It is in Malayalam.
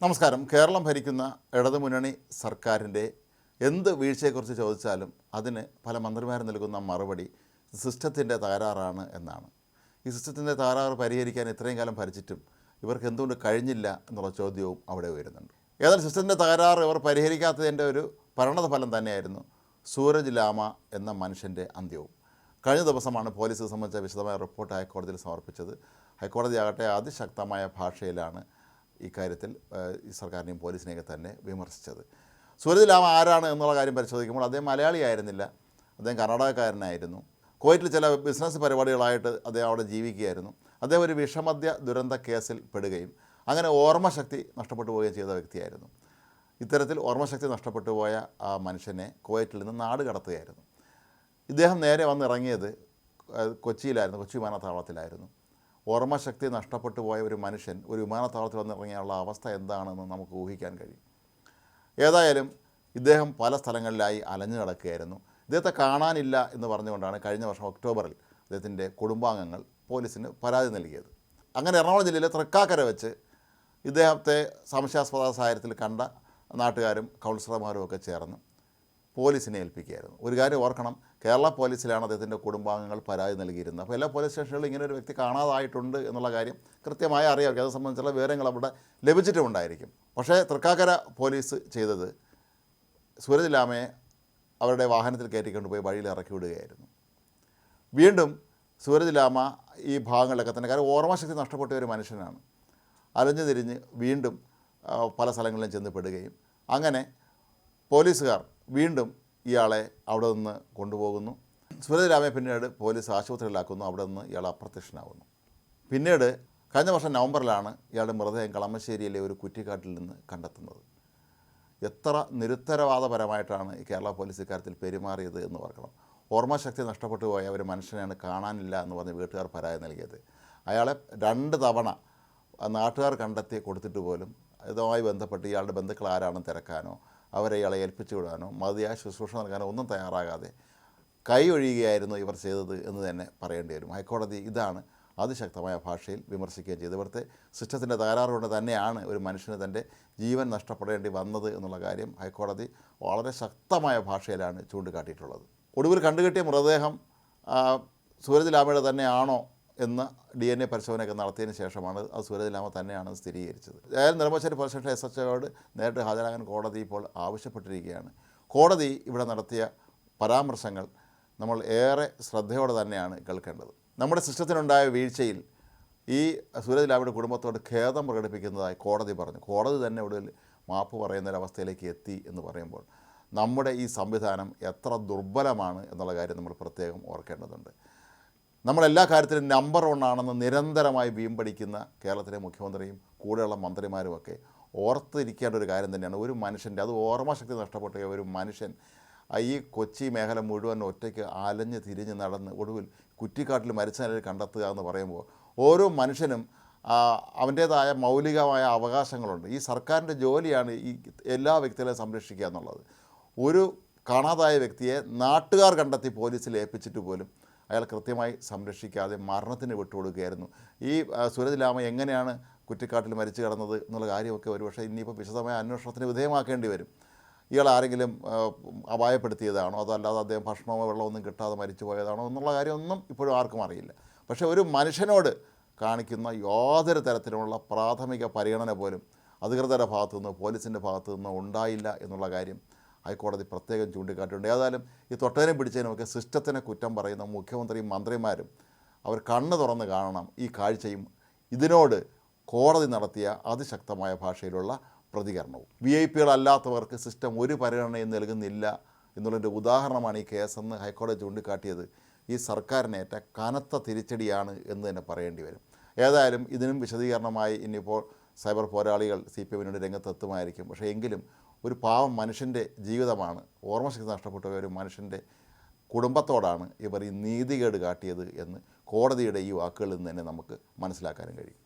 നമസ്കാരം. കേരളം ഭരിക്കുന്ന ഇടതുമുന്നണി സർക്കാരിൻ്റെ എന്ത് വീഴ്ചയെക്കുറിച്ച് ചോദിച്ചാലും അതിന് പല മന്ത്രിമാരും നൽകുന്ന മറുപടി സിസ്റ്റത്തിൻ്റെ തകരാറാണ് എന്നാണ്. ഈ സിസ്റ്റത്തിൻ്റെ തകരാറ് പരിഹരിക്കാൻ ഇത്രയും കാലം ഭരിച്ചിട്ടും ഇവർക്ക് എന്തുകൊണ്ട് കഴിഞ്ഞില്ല എന്നുള്ള ചോദ്യവും അവിടെ വരുന്നുണ്ട്. ഏതായാലും സിസ്റ്റത്തിൻ്റെ തകരാറ് ഇവർ പരിഹരിക്കാത്തതിൻ്റെ ഒരു പരിണതഫലം തന്നെയായിരുന്നു സൂരജ് ലാമ എന്ന മനുഷ്യൻ്റെ അന്ത്യവും. കഴിഞ്ഞ ദിവസമാണ് പോലീസ് സംബന്ധിച്ച വിശദമായ റിപ്പോർട്ട് ഹൈക്കോടതിയിൽ സമർപ്പിച്ചത്. ഹൈക്കോടതിയാകട്ടെ അതിശക്തമായ ഭാഷയിലാണ് ഇക്കാര്യത്തിൽ ഈ സർക്കാരിനെയും പോലീസിനെയൊക്കെ തന്നെ വിമർശിച്ചത്. സൂരജ് ലാമ ആരാണ് എന്നുള്ള കാര്യം പരിശോധിക്കുമ്പോൾ അദ്ദേഹം മലയാളിയായിരുന്നില്ല, അദ്ദേഹം കർണാടകക്കാരനായിരുന്നു. കുവൈറ്റിൽ ചില ബിസിനസ് പരിപാടികളായിട്ട് അദ്ദേഹം അവിടെ ജീവിക്കുകയായിരുന്നു. അദ്ദേഹം ഒരു വിഷമദ്യ ദുരന്ത കേസിൽ പെടുകയും അങ്ങനെ ഓർമ്മശക്തി നഷ്ടപ്പെട്ടു പോവുകയും ചെയ്ത വ്യക്തിയായിരുന്നു. ഇത്തരത്തിൽ ഓർമ്മശക്തി നഷ്ടപ്പെട്ടു പോയ ആ മനുഷ്യനെ കുവൈറ്റിൽ നിന്ന് നാട് കടത്തുകയായിരുന്നു. ഇദ്ദേഹം നേരെ വന്നിറങ്ങിയത് കൊച്ചിയിലായിരുന്നു, കൊച്ചി വിമാനത്താവളത്തിലായിരുന്നു. ഓർമ്മശക്തി നഷ്ടപ്പെട്ടു പോയ ഒരു മനുഷ്യൻ ഒരു വിമാനത്താവളത്തിൽ വന്നിറങ്ങിയുള്ള അവസ്ഥ എന്താണെന്ന് നമുക്ക് ഊഹിക്കാൻ കഴിയും. ഏതായാലും ഇദ്ദേഹം പല സ്ഥലങ്ങളിലായി അലഞ്ഞു നടക്കുകയായിരുന്നു. ഇദ്ദേഹത്തെ കാണാനില്ല എന്ന് പറഞ്ഞുകൊണ്ടാണ് കഴിഞ്ഞ വർഷം ഒക്ടോബറിൽ അദ്ദേഹത്തിൻ്റെ കുടുംബാംഗങ്ങൾ പോലീസിന് പരാതി നൽകിയത്. അങ്ങനെ എറണാകുളം ജില്ലയിലെ തൃക്കാക്കര വെച്ച് ഇദ്ദേഹത്തെ സംശയാസ്പദ സാഹചര്യത്തിൽ കണ്ട നാട്ടുകാരും കൗൺസിലർമാരും ഒക്കെ ചേർന്ന് പോലീസിനെ ഏൽപ്പിക്കുകയായിരുന്നു. ഒരു കാര്യം ഓർക്കണം, കേരള പോലീസിലാണ് അദ്ദേഹത്തിൻ്റെ കുടുംബാംഗങ്ങൾ പരാതി നൽകിയിരുന്നത്. അപ്പോൾ എല്ലാ പോലീസ് സ്റ്റേഷനുകളിലും ഇങ്ങനെ ഒരു വ്യക്തി കാണാതായിട്ടുണ്ട് എന്നുള്ള കാര്യം കൃത്യമായി അറിയാം. അത് സംബന്ധിച്ചുള്ള വിവരങ്ങൾ അവിടെ ലഭിച്ചിട്ടുമുണ്ടായിരിക്കും. പക്ഷേ തൃക്കാക്കര പോലീസ് ചെയ്തത് സൂരജ് ലാമയെ അവരുടെ വാഹനത്തിൽ കയറ്റിക്കൊണ്ടുപോയി വഴിയിൽ ഇറക്കി വിടുകയായിരുന്നു. വീണ്ടും സൂരജ് ലാമ ഈ ഭാഗങ്ങളിലൊക്കെ തന്നെ, കാരണം ഓർമ്മശക്തി നഷ്ടപ്പെട്ട ഒരു മനുഷ്യനാണ്, അലഞ്ഞു തിരിഞ്ഞ് വീണ്ടും പല സ്ഥലങ്ങളിലും ചെന്ന് പെടുകയും അങ്ങനെ പോലീസുകാർ വീണ്ടും ഇയാളെ അവിടെ നിന്ന് കൊണ്ടുപോകുന്നു. സൂരജ് ലാമയെ പിന്നീട് പോലീസ് ആശുപത്രിയിലാക്കുന്നു. അവിടെ നിന്ന് ഇയാൾ അപ്രത്യക്ഷനാകുന്നു. പിന്നീട് കഴിഞ്ഞ വർഷം നവംബറിലാണ് ഇയാളുടെ മൃതദേഹം കളമശ്ശേരിയിലെ ഒരു കുറ്റിക്കാട്ടിൽ നിന്ന് കണ്ടെത്തുന്നത്. എത്ര നിരുത്തരവാദപരമായിട്ടാണ് ഈ കേരള പോലീസ് ഇക്കാര്യത്തിൽ പെരുമാറിയത് എന്ന് ഓർക്കണം. ഓർമ്മശക്തി നഷ്ടപ്പെട്ടു പോയ ഒരു മനുഷ്യനെയാണ് കാണാനില്ല എന്ന് പറഞ്ഞ് വീട്ടുകാർ പരാതി നൽകിയത്. അയാളെ 2 തവണ നാട്ടുകാർ കണ്ടെത്തി കൊടുത്തിട്ട് പോലും ഇതുമായി ബന്ധപ്പെട്ട് ഇയാളുടെ ബന്ധുക്കൾ ആരാണെന്ന് തിരക്കാനോ അവരെ ഇയാളെ ഏൽപ്പിച്ചു വിടാനോ മതിയായ ശുശ്രൂഷ നൽകാനോ ഒന്നും തയ്യാറാകാതെ കൈ ഒഴിയുകയായിരുന്നു ഇവർ ചെയ്തത് എന്ന് തന്നെ പറയേണ്ടി വരും. ഹൈക്കോടതി ഇതാണ് അതിശക്തമായ ഭാഷയിൽ വിമർശിക്കുകയും ചെയ്തത്. ഇവിടുത്തെ സിസ്റ്റത്തിൻ്റെ തകരാറുകൊണ്ട് തന്നെയാണ് ഒരു മനുഷ്യന് തൻ്റെ ജീവൻ നഷ്ടപ്പെടേണ്ടി വന്നത് എന്നുള്ള കാര്യം ഹൈക്കോടതി വളരെ ശക്തമായ ഭാഷയിലാണ് ചൂണ്ടിക്കാട്ടിയിട്ടുള്ളത്. ഒടുവിൽ കണ്ടുകിട്ടിയ മൃതദേഹം സൂരജ് ലാമയുടെ തന്നെയാണോ എന്ന് DNA പരിശോധനയൊക്കെ നടത്തിയതിന് ശേഷമാണ് അത് സൂരജ് ലാമ തന്നെയാണ് സ്ഥിരീകരിച്ചത്. അതായത് നെടുമ്പാശ്ശേരി പോലീസ് സ്റ്റേഷൻ SHOയോട് നേരിട്ട് ഹാജരാകാൻ കോടതി ഇപ്പോൾ ആവശ്യപ്പെട്ടിരിക്കുകയാണ്. കോടതി ഇവിടെ നടത്തിയ പരാമർശങ്ങൾ നമ്മൾ ഏറെ ശ്രദ്ധയോടെ തന്നെയാണ് കേൾക്കേണ്ടത്. നമ്മുടെ സിസ്റ്റത്തിനുണ്ടായ വീഴ്ചയിൽ ഈ സൂരജ് ലാമയുടെ കുടുംബത്തോട് ഖേദം പ്രകടിപ്പിക്കുന്നതായി കോടതി പറഞ്ഞു. കോടതി തന്നെ ഒടുവിൽ മാപ്പ് പറയുന്നൊരവസ്ഥയിലേക്ക് എത്തി എന്ന് പറയുമ്പോൾ നമ്മുടെ ഈ സംവിധാനം എത്ര ദുർബലമാണ് എന്നുള്ള കാര്യം നമ്മൾ പ്രത്യേകം ഓർക്കേണ്ടതുണ്ട്. നമ്മളെല്ലാ കാര്യത്തിലും നമ്പർ 1 ആണെന്ന് നിരന്തരമായി വീമ്പടിക്കുന്ന കേരളത്തിലെ മുഖ്യമന്ത്രിയും കൂടെയുള്ള മന്ത്രിമാരുമൊക്കെ ഓർത്തിരിക്കേണ്ട ഒരു കാര്യം തന്നെയാണ്. ഒരു മനുഷ്യൻ്റെ, അത് ഓർമ്മശക്തി നഷ്ടപ്പെട്ട ഒരു മനുഷ്യൻ ഈ കൊച്ചി മേഖല മുഴുവൻ ഒറ്റയ്ക്ക് അലഞ്ഞ് തിരിഞ്ഞ് നടന്ന് ഒടുവിൽ കുറ്റിക്കാട്ടിൽ മരിച്ച നിലയിൽ കണ്ടെത്തുക എന്ന് പറയുമ്പോൾ ഓരോ മനുഷ്യനും അവൻ്റേതായ മൗലികമായ അവകാശങ്ങളുണ്ട്. ഈ സർക്കാരിൻ്റെ ജോലിയാണ് ഈ എല്ലാ വ്യക്തികളെയും സംരക്ഷിക്കുക എന്നുള്ളത്. ഒരു കാണാതായ വ്യക്തിയെ നാട്ടുകാർ കണ്ടെത്തി പോലീസിൽ ഏൽപ്പിച്ചിട്ട് പോലും അയാൾ കൃത്യമായി സംരക്ഷിക്കാതെ മരണത്തിന് വിട്ടുകൊടുക്കുകയായിരുന്നു. ഈ സൂരജ് ലാമ എങ്ങനെയാണ് കുറ്റിക്കാട്ടിൽ മരിച്ചു കിടന്നത് എന്നുള്ള കാര്യമൊക്കെ ഒരുപക്ഷെ ഇനിയിപ്പോൾ വിശദമായ അന്വേഷണത്തിന് വിധേയമാക്കേണ്ടി വരും. ഇയാൾ ആരെങ്കിലും അപായപ്പെടുത്തിയതാണോ അതല്ലാതെ അദ്ദേഹം ഭക്ഷണമോ വെള്ളമൊന്നും കിട്ടാതെ മരിച്ചു പോയതാണോ എന്നുള്ള കാര്യമൊന്നും ഇപ്പോഴും ആർക്കും അറിയില്ല. പക്ഷേ ഒരു മനുഷ്യനോട് കാണിക്കുന്ന യാതൊരു തരത്തിലുമുള്ള പ്രാഥമിക പരിഗണന പോലും അധികൃതരുടെ ഭാഗത്തുനിന്ന് പോലീസിൻ്റെ ഭാഗത്തുനിന്ന് ഉണ്ടായില്ല എന്നുള്ള കാര്യം ഹൈക്കോടതി പ്രത്യേകം ചൂണ്ടിക്കാട്ടിയിട്ടുണ്ട്. ഏതായാലും ഈ തൊട്ടതിനും പിടിച്ചതിനുമൊക്കെ സിസ്റ്റത്തിനെ കുറ്റം പറയുന്ന മുഖ്യമന്ത്രിയും മന്ത്രിമാരും അവർ കണ്ണ് തുറന്ന് കാണണം ഈ കാഴ്ചയും ഇതിനോട് കോടതി നടത്തിയ അതിശക്തമായ ഭാഷയിലുള്ള പ്രതികരണവും. VIP-കളല്ലാത്തവർക്ക് സിസ്റ്റം ഒരു പരിഗണനയും നൽകുന്നില്ല എന്നുള്ളതിൻ്റെ ഉദാഹരണമാണ് ഈ കേസെന്ന് ഹൈക്കോടതി ചൂണ്ടിക്കാട്ടിയത്. ഈ സർക്കാരിനേറ്റ കനത്ത തിരിച്ചടിയാണ് എന്ന് തന്നെ പറയേണ്ടി വരും. ഏതായാലും ഇതിനും വിശദീകരണമായി ഇനിയിപ്പോൾ സൈബർ പോരാളികൾ CPM രംഗത്തെത്തുമായിരിക്കും. പക്ഷേ എങ്കിലും ഒരു പാവം മനുഷ്യൻ്റെ ജീവിതമാണ്, ഓർമ്മശക്തി നഷ്ടപ്പെട്ട ഒരു മനുഷ്യൻ്റെ കുടുംബത്തോടാണ് ഇവർ ഈ നീതികേട് കാട്ടിയത് എന്ന് കോടതിയുടെ ഈ വാക്കുകളിൽ നിന്ന് തന്നെ നമുക്ക് മനസ്സിലാക്കാനും കഴിയും.